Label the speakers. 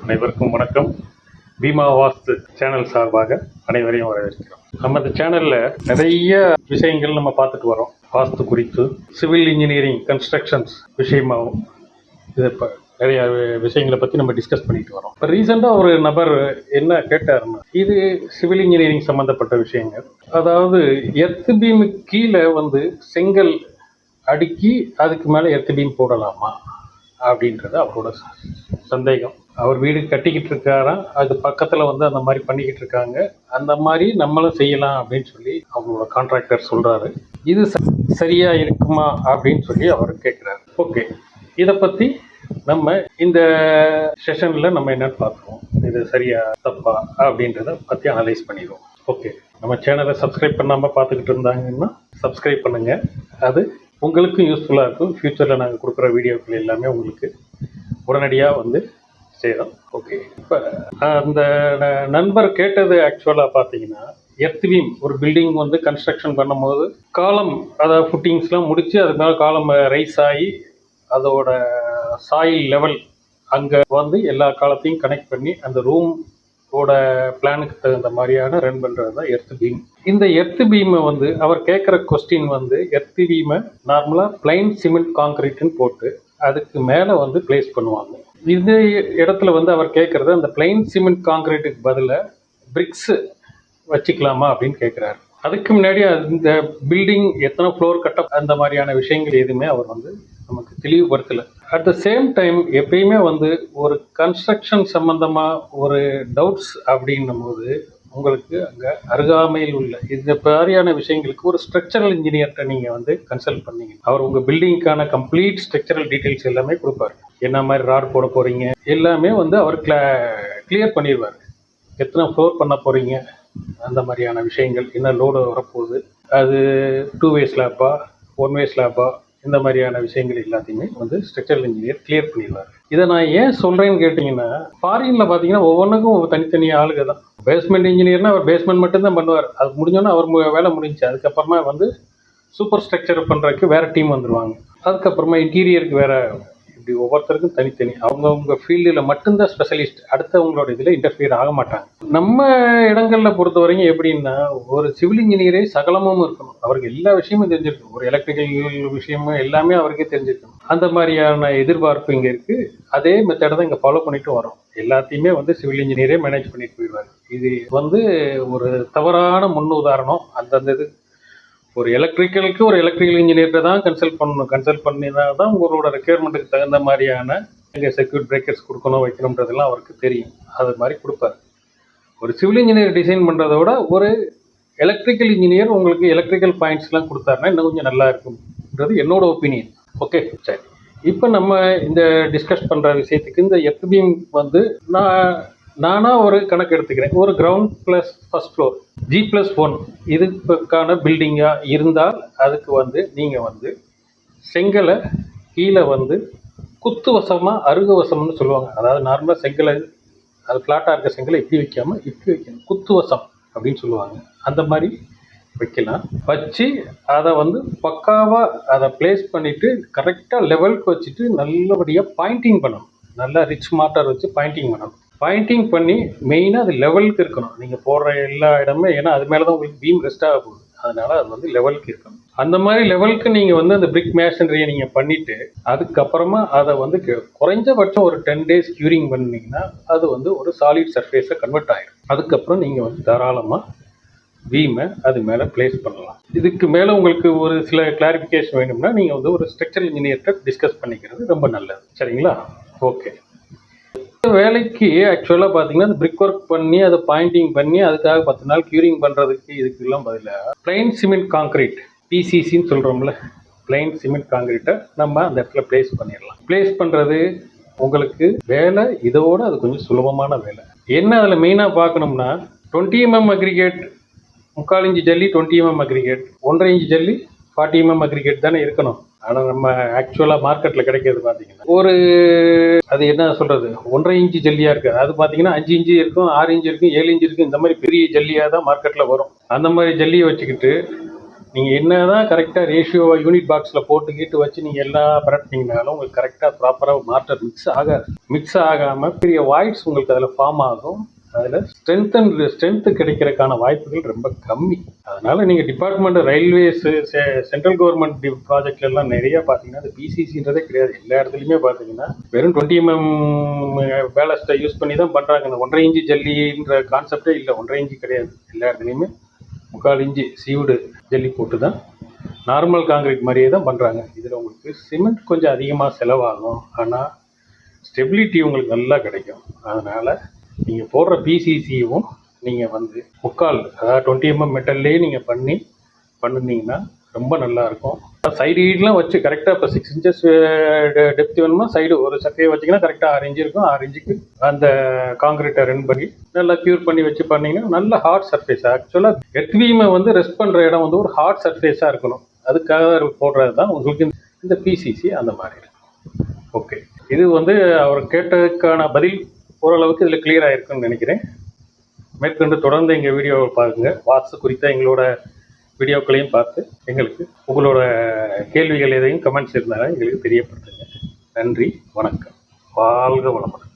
Speaker 1: அனைவருக்கும் வணக்கம். பீமா வாஸ்து சேனல் சார்பாக அனைவரையும் வரவேற்கிறோம். நம்ம இந்த சேனலில் நிறைய விஷயங்கள் நம்ம பார்த்துட்டு வரோம். வாஸ்து குறித்து, சிவில் இன்ஜினியரிங், கன்ஸ்ட்ரக்ஷன்ஸ் விஷயமாகவும் இதை இப்போ நிறைய விஷயங்களை பற்றி நம்ம டிஸ்கஸ் பண்ணிட்டு வரோம். இப்போ ரீசெண்டாக ஒரு நபர் என்ன கேட்டாருன்னா, இது சிவில் இன்ஜினியரிங் சம்மந்தப்பட்ட விஷயங்கள். அதாவது எர்த் பீமுக்கு கீழே செங்கல் அடுக்கி அதுக்கு மேலே எர்த் பீம் போடலாமா அப்படின்றது அவரோட சந்தேகம். அவர் வீடு கட்டிக்கிட்டு இருக்காராம், அது பக்கத்தில் அந்த மாதிரி பண்ணிக்கிட்டு இருக்காங்க. அந்த மாதிரி நம்மளும் செய்யலாம் அப்படின்னு சொல்லி அவங்களோட கான்ட்ராக்டர் சொல்கிறாரு. இது சரியாக இருக்குமா அப்படின்னு சொல்லி அவர் கேட்குறாரு. ஓகே, இதை பற்றி நம்ம இந்த செஷனில் நம்ம என்னன்னு பார்க்குறோம். இது சரியா தப்பா அப்படின்றத பற்றி அனலைஸ் பண்ணிடுவோம். ஓகே, நம்ம சேனலை சப்ஸ்கிரைப் பண்ணாமல் பார்த்துக்கிட்டு இருந்தாங்கன்னா சப்ஸ்கிரைப் பண்ணுங்கள். அது உங்களுக்கும் யூஸ்ஃபுல்லாக இருக்கும். ஃப்யூச்சரில் நாங்கள் கொடுக்குற வீடியோக்கள் எல்லாமே உங்களுக்கு உடனடியாக செய்கிறோம். ஓகே, இப்போ அந்த நண்பர் கேட்டது ஆக்சுவலாக பார்த்தீங்கன்னா, எர்த் பீம் ஒரு பில்டிங் கன்ஸ்ட்ரக்ஷன் பண்ணும்போது காலம், அதாவது ஃபுட்டிங்ஸ்லாம் முடித்து அது மேலே காலம் ரைஸ் ஆகி அதோட சாயில் லெவல் அங்கே எல்லா காலத்தையும் கனெக்ட் பண்ணி அந்த ரூமோட பிளானுக்கு தகுந்த மாதிரியான ரன் பண்ணுறது தான் எர்த் பீம். இந்த எர்த் பீமை அவர் கேட்குற கொஸ்டின் எர்த் பீமை நார்மலாக பிளைன் சிமெண்ட் காங்கிரீட்னு போட்டு அதுக்கு மேலே பிளேஸ் பண்ணுவாங்க. இந்த இடத்துல அவர் கேட்குறது, அந்த பிளைன் சிமெண்ட் காங்கிரீட்டுக்கு பதிலாக பிரிக்ஸு வச்சுக்கலாமா அப்படின்னு கேட்குறாரு. அதுக்கு முன்னாடி அந்த பில்டிங் எத்தனை ஃப்ளோர் கட்ட அந்த மாதிரியான விஷயங்கள் எதுவுமே அவர் நமக்கு தெளிவுபடுத்தலை. அட் த சேம் டைம் எப்பயுமே ஒரு கன்ஸ்ட்ரக்ஷன் சம்மந்தமாக ஒரு டவுட்ஸ் அப்படின்னும் போது உங்களுக்கு அங்கே அருகாமையில் உள்ள இந்த மாதிரியான விஷயங்களுக்கு ஒரு ஸ்ட்ரக்சரல் இன்ஜினியர்கிட்ட நீங்கள் கன்சல்ட் பண்ணீங்க. அவர் உங்கள் பில்டிங்க்கான கம்ப்ளீட் ஸ்ட்ரக்சரல் டீட்டெயில்ஸ் எல்லாமே கொடுப்பார். என்ன மாதிரி ராட் போட போகிறீங்க எல்லாமே அவர் கிளியர் பண்ணிடுவார். எத்தனை ஃப்ளோர் பண்ண போகிறீங்க, அந்த மாதிரியான விஷயங்கள், என்ன லோடு வரப்போகுது, அது 2 வே ஸ்லாப்பா 1 வே ஸ்லாப்பா, இந்த மாதிரியான விஷயங்கள் எல்லாத்தையுமே ஸ்ட்ரக்சரல் இன்ஜினியர் கிளியர் பண்ணிடுவார். இதை நான் ஏன் சொல்கிறேன்னு கேட்டிங்கன்னா, ஃபாரினில் பார்த்தீங்கன்னா ஒவ்வொன்றுக்கும் தனித்தனி ஆளுங்க தான். பேஸ்மெண்ட் இன்ஜினியர்னா அவர் பேஸ்மெண்ட் மட்டும்தான் பண்ணுவார். அது முடிஞ்சோன்னா அவர் வேலை முடிஞ்சு அதுக்கப்புறமா சூப்பர் ஸ்ட்ரக்சர் பண்ணுறதுக்கு வேறு டீம் வந்துடுவாங்க. அதுக்கப்புறமா இன்டீரியருக்கு வேறு, இப்படி ஒவ்வொருத்தருக்கும் தனித்தனி அவங்கவுங்க ஃபீல்டில் மட்டும்தான் ஸ்பெஷலிஸ்ட். அடுத்தவங்களோட இதில் இன்டர்ஃபியர் ஆக மாட்டாங்க. நம்ம இடங்களில் பொறுத்த வரைக்கும் எப்படின்னா, ஒரு சிவில் இன்ஜினியரே சகலமும் இருக்கணும். அவருக்கு எல்லா விஷயமும் தெரிஞ்சிருக்கணும். ஒரு எலக்ட்ரிக்கல் விஷயமும் எல்லாமே அவருக்கே தெரிஞ்சிருக்கணும். அந்த மாதிரியான எதிர்பார்ப்பு இங்கே இருக்குது. அதே மெத்தடை தான் இங்கே ஃபாலோ பண்ணிட்டு வரோம். எல்லாத்தையுமே சிவில் இன்ஜினியரே மேனேஜ் பண்ணிட்டு போயிடுவாங்க. இது ஒரு தவறான முன் உதாரணம். அந்தந்த இது ஒரு எலக்ட்ரிக்கலுக்கு ஒரு எலக்ட்ரிக்கல் இன்ஜினியர்கிட்ட தான் கன்சல்ட் பண்ணணும். கன்சல்ட் பண்ணினா தான் உங்களோட ரெக்யர்மெண்ட்டுக்கு தகுந்த மாதிரியான எங்கே செக்யூர் பிரேக்கர்ஸ் கொடுக்கணும் வைக்கணுன்றதெல்லாம் அவருக்கு தெரியும். அது மாதிரி கொடுப்பார். ஒரு சிவில் இன்ஜினியர் டிசைன் பண்ணுறத விட ஒரு எலக்ட்ரிக்கல் இன்ஜினியர் உங்களுக்கு எலக்ட்ரிக்கல் பாயிண்ட்ஸ்லாம் கொடுத்தாருன்னா இன்னும் கொஞ்சம் நல்லா இருக்கும்ன்றது என்னோட ஒப்பீனியன். ஓகே, சரி. இப்போ நம்ம இந்த டிஸ்கஸ் பண்ணுற விஷயத்துக்கு இந்த எர்த் பீம் நானாக ஒரு கணக்கு எடுத்துக்கிறேன். ஒரு ground plus first floor G+1 இதுக்கான பில்டிங்காக இருந்தால் அதுக்கு நீங்கள் செங்கலை கீழே குத்துவசமாக அருகவசம்னு சொல்லுவாங்க. அதாவது நார்மலாக செங்கலை, அது ஃப்ளாட்டாக இருக்க செங்கலை இப்படி வைக்காமல் இப்படி வைக்கணும், குத்துவசம் அப்படின்னு சொல்லுவாங்க. அந்த மாதிரி வைக்கலாம். வச்சு அதை பக்காவாக அதை பிளேஸ் பண்ணிவிட்டு கரெக்டாக லெவலுக்கு வச்சுட்டு நல்லபடியாக பாயிண்டிங் பண்ணணும். நல்லா ரிச் மார்ட்டர் வச்சு பாயிண்டிங் பண்ணணும். பாயிண்டிங் பண்ணி மெயினாக அது லெவலுக்கு இருக்கணும். நீங்கள் போடுற எல்லா இடமே, ஏன்னா அது மேலே தான் உங்களுக்கு பீம் ரெஸ்ட் ஆக போகுது. அதனால் அது லெவலுக்கு இருக்கணும். அந்த மாதிரி லெவலுக்கு நீங்கள் அந்த பிரிக் மேஷனரியை நீங்கள் பண்ணிவிட்டு அதுக்கப்புறமா அதை குறைஞ்சபட்சம் ஒரு 10 days க்யூரிங் பண்ணிங்கன்னா அது ஒரு சாலிட் சர்ஃபேஸை கன்வெர்ட் ஆகிடும். அதுக்கப்புறம் நீங்கள் தாராளமாக பீமை அது மேலே பிளேஸ் பண்ணலாம். இதுக்கு மேலே உங்களுக்கு ஒரு சில கிளாரிஃபிகேஷன் வேணும்னா நீங்கள் ஒரு ஸ்ட்ரக்சரல் இன்ஜினியர்கிட்ட டிஸ்கஸ் பண்ணிக்கிறது ரொம்ப நல்லது. சரிங்களா? ஓகே. வேலைக்கு ஆக்சுவலாக பார்த்தீங்கன்னா அந்த பிரிக் ஒர்க் பண்ணி அதை பாயிண்டிங் பண்ணி அதுக்காக 10 நாள் க்யூரிங் பண்ணுறதுக்கு இதுக்கெல்லாம் பதிலாக பிளைன் சிமெண்ட் காங்கிரீட், PCCன்னு சொல்கிறோம்ல, பிளைன் சிமெண்ட் காங்கிரீட்டை நம்ம அந்த இடத்துல பிளேஸ் பண்ணிடலாம். பிளேஸ் பண்ணுறது உங்களுக்கு வேலை இதோட அது கொஞ்சம் சுலபமான வேலை. என்ன அதில் மெயினாக பார்க்கணும்னா, 20 mm அக்ரிகேட், 3/4 இன்ச்சு ஜல்லி, 20 mm அக்ரிகேட், 1.5 இன்ச்சு ஜல்லி, 40 mm அக்ரிகேட் தானே இருக்கணும். ஆனால் நம்ம ஆக்சுவலாக மார்க்கெட்டில் கிடைக்கிறது பார்த்தீங்கன்னா அது என்ன சொல்கிறது, 1.5 இன்ச்சு ஜல்லியாக இருக்குது. அது பார்த்தீங்கன்னா 5 இன்ச்சு இருக்கும், 6 இன்ச்சு இருக்கும், 7 இன்ச்சு இருக்கும். இந்த மாதிரி பெரிய ஜல்லியாக தான் மார்க்கெட்டில் வரும். அந்த மாதிரி ஜல்லியை வச்சுக்கிட்டு நீங்கள் என்ன தான் கரெக்டாக ரேஷியோவை யூனிட் பாக்ஸில் போட்டுக்கிட்டு வச்சு நீங்கள் எல்லாம் பரட்டினீங்கனாலும் உங்களுக்கு கரெக்டாக ப்ராப்பராக மாட்டர் மிக்ஸ் ஆகாமல் பெரிய வாய்ஸ் உங்களுக்கு அதில் ஃபார்ம் ஆகும். அதில் ஸ்ட்ரென்த்து கிடைக்கிறதுக்கான வாய்ப்புகள் ரொம்ப கம்மி. அதனால் நீங்கள் டிபார்ட்மெண்ட் ரயில்வேஸு சென்ட்ரல் கவர்மெண்ட் ப்ராஜெக்ட்லாம் நிறையா பார்த்தீங்கன்னா அது பிசிசின்றதே கிடையாது. எல்லா இடத்துலையுமே பார்த்தீங்கன்னா வெறும் 20 mm பேலஸ்ட்டை யூஸ் பண்ணி தான் பண்ணுறாங்க. இந்த 1.5 இன்ச்சு ஜல்லின்ற கான்செப்டே இல்லை. 1.5 இன்ச்சு கிடையாது. எல்லா இடத்துலையுமே 3/4 இன்ச்சு சீவுடு ஜல்லி போட்டு தான் நார்மல் காங்கிரீட் மாதிரியே தான் பண்ணுறாங்க. இதில் உங்களுக்கு சிமெண்ட் கொஞ்சம் அதிகமாக செலவாகும், ஆனால் ஸ்டெபிலிட்டி உங்களுக்கு நல்லா கிடைக்கும். அதனால் நீங்கள் போடுற பிசிசியும் நீங்கள் வந்து 3/4 அதாவது 20 mm மெட்டல்லையே நீங்கள் பண்ணினீங்கன்னா ரொம்ப நல்லாயிருக்கும். சைடு ஹீட்லாம் வச்சு கரெக்டாக இப்போ 6 inches டெப்த் வேணும்னா சைடு ஒரு சக்கையை வச்சிங்கன்னா கரெக்டாக 6 inch இருக்கும். 6 inchuக்கு அந்த காங்கிரீட்டை ரன் பண்ணி நல்லா க்யூர் பண்ணி வச்சு பண்ணிங்கன்னா நல்ல ஹார்ட் சர்ஃபேஸ். ஆக்சுவலாக எர்த்வீமை வந்து ரெஸ்ட் பண்ணுற இடம் வந்து ஒரு ஹார்ட் சர்ஃபேஸாக இருக்கணும். அதுக்காக போடுறது தான் உங்களுக்கு இந்த பிசிசி அந்த மாதிரி இருக்கும். ஓகே, இது வந்து அவர் கேட்டதுக்கான பதில் ஓரளவுக்கு இதில் கிளியர் ஆகிருக்குன்னு நினைக்கிறேன். மேற்கொண்டு தொடர்ந்து எங்கள் வீடியோவை பாருங்கள். வாஸ்து குறித்த எங்களோட வீடியோக்களையும் பார்த்து எங்களுக்கு உங்களோட கேள்விகள் எதையும் கமெண்ட்ஸ் இருந்தாலும் எங்களுக்கு தெரியப்படுத்துங்க. நன்றி, வணக்கம், வாழ்க வளமுடன்.